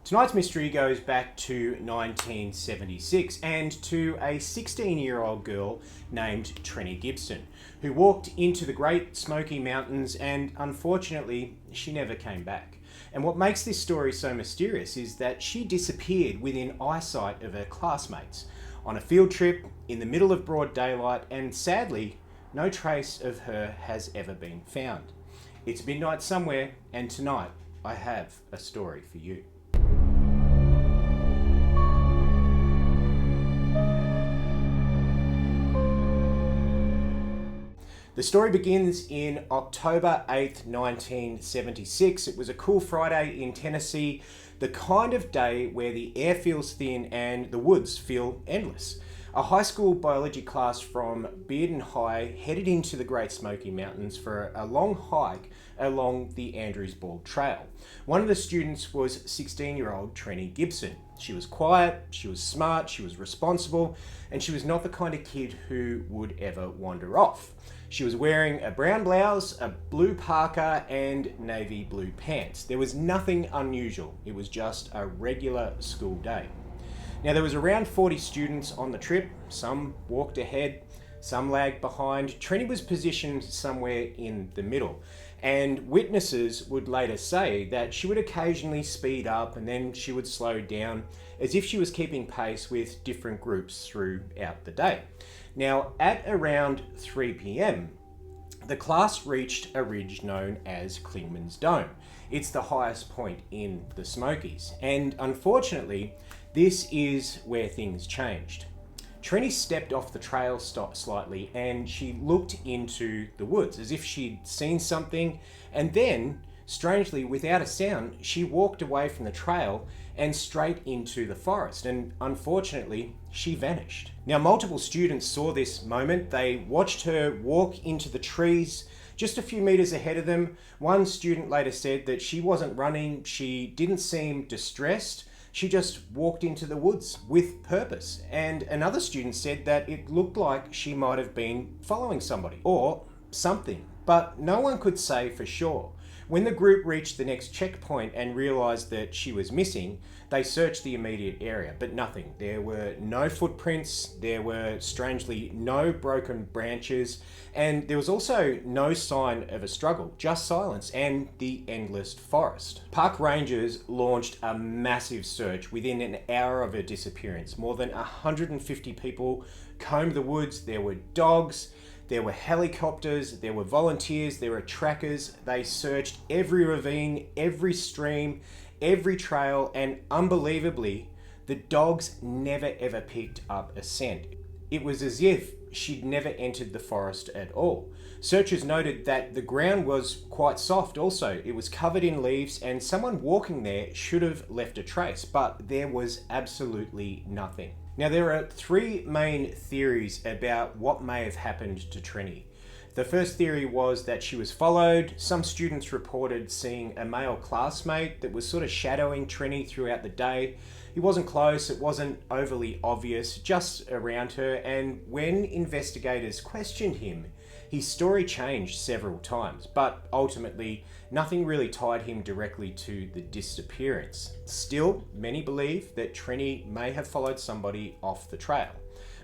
Tonight's mystery goes back to 1976 and to a 16-year-old girl named Trenny Gibson, who walked into the Great Smoky Mountains and unfortunately she never came back. And what makes this story so mysterious is that she disappeared within eyesight of her classmates on a field trip in the middle of broad daylight, and sadly, no trace of her has ever been found. It's midnight somewhere, and tonight I have a story for you. The story begins in October 8th, 1976. It was a cool Friday in Tennessee, the kind of day where the air feels thin and the woods feel endless. A high school biology class from Bearden High headed into the Great Smoky Mountains for a long hike along the Andrews Bald Trail. One of the students was 16-year-old Trenny Gibson. She was quiet, she was smart, she was responsible, and she was not the kind of kid who would ever wander off. She was wearing a brown blouse, a blue parka, and navy blue pants. There was nothing unusual. It was just a regular school day. Now, there was around 40 students on the trip. Some walked ahead, some lagged behind. Trenny was positioned somewhere in the middle, and witnesses would later say that she would occasionally speed up and then she would slow down, as if she was keeping pace with different groups throughout the day. Now, at around 3 p.m, the class reached a ridge known as Clingmans Dome. It's the highest point in the Smokies, and unfortunately, this is where things changed. Trenny stepped off the trail slightly and she looked into the woods as if she'd seen something, and then, strangely, without a sound, she walked away from the trail and straight into the forest, and unfortunately, she vanished. Now, multiple students saw this moment. They watched her walk into the trees just a few meters ahead of them. One student later said that she wasn't running, she didn't seem distressed, she just walked into the woods with purpose. And another student said that it looked like she might have been following somebody or something, but no one could say for sure. When the group reached the next checkpoint and realized that she was missing, they searched the immediate area, but nothing. There were no footprints, there were strangely no broken branches, and there was also no sign of a struggle, just silence and the endless forest. Park rangers launched a massive search within an hour of her disappearance. More than 150 people combed the woods. There were dogs, there were helicopters, there were volunteers, there were trackers. They searched every ravine, every stream, every trail, and unbelievably, the dogs never ever picked up a scent. It was as if she'd never entered the forest at all. Searchers noted that the ground was quite soft also. It was covered in leaves, and someone walking there should have left a trace, but there was absolutely nothing. Now, there are three main theories about what may have happened to Trenny. The first theory was that she was followed. Some students reported seeing a male classmate that was sort of shadowing Trenny throughout the day. He wasn't close, it wasn't overly obvious, just around her, and when investigators questioned him, his story changed several times, but ultimately nothing really tied him directly to the disappearance. Still, many believe that Trenny may have followed somebody off the trail.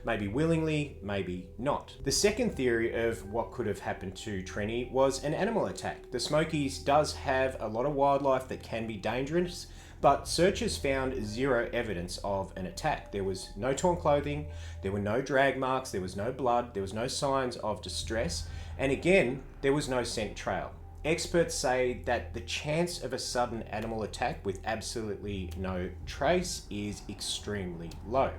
Maybe willingly, maybe not. The second theory of what could have happened to Trenny was an animal attack. The Smokies does have a lot of wildlife that can be dangerous, but searchers found zero evidence of an attack. There was no torn clothing, there were no drag marks, there was no blood, there was no signs of distress, and again, there was no scent trail. Experts say that the chance of a sudden animal attack with absolutely no trace is extremely low.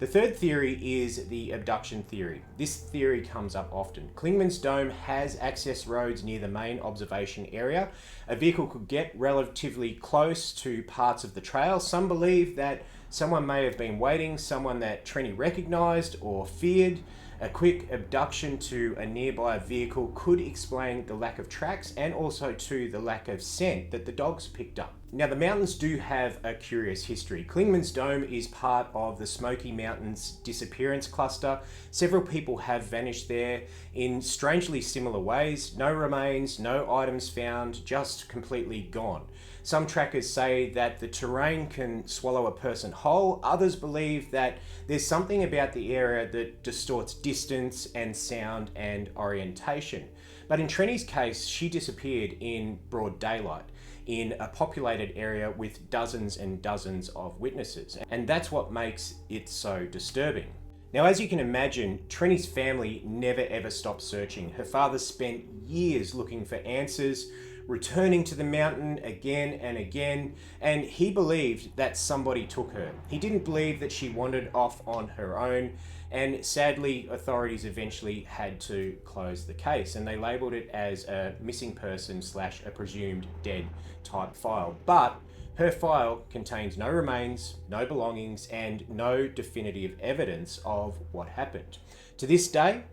The third theory is the abduction theory. This theory comes up often. Clingmans Dome has access roads near the main observation area. A vehicle could get relatively close to parts of the trail. Some believe that someone may have been waiting, someone that Trenny recognized or feared. A quick abduction to a nearby vehicle could explain the lack of tracks and also to the lack of scent that the dogs picked up. Now, the mountains do have a curious history. Clingmans Dome is part of the Smoky Mountains Disappearance cluster. Several people have vanished there in strangely similar ways. No remains, no items found, just completely gone. Some trackers say that the terrain can swallow a person whole. Others believe that there's something about the area that distorts distance and sound and orientation. But in Trenny's case, she disappeared in broad daylight, in a populated area with dozens and dozens of witnesses. And that's what makes it so disturbing. Now, as you can imagine, Trenny's family never ever stopped searching. Her father spent years looking for answers, returning to the mountain again and again, and he believed that somebody took her. He didn't believe that she wandered off on her own, and sadly, authorities eventually had to close the case, and they labelled it as a missing person / a presumed dead type file. But her file contains no remains, no belongings, and no definitive evidence of what happened. To this day,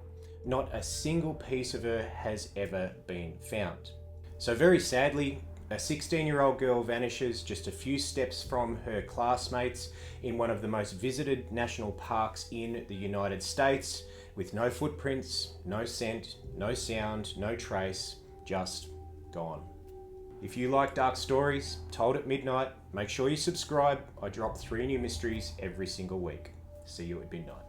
not a single piece of her has ever been found. So very sadly, a 16-year-old girl vanishes just a few steps from her classmates in one of the most visited national parks in the United States, with no footprints, no scent, no sound, no trace, just gone. If you like dark stories told at midnight, make sure you subscribe. I drop 3 new mysteries every single week. See you at midnight.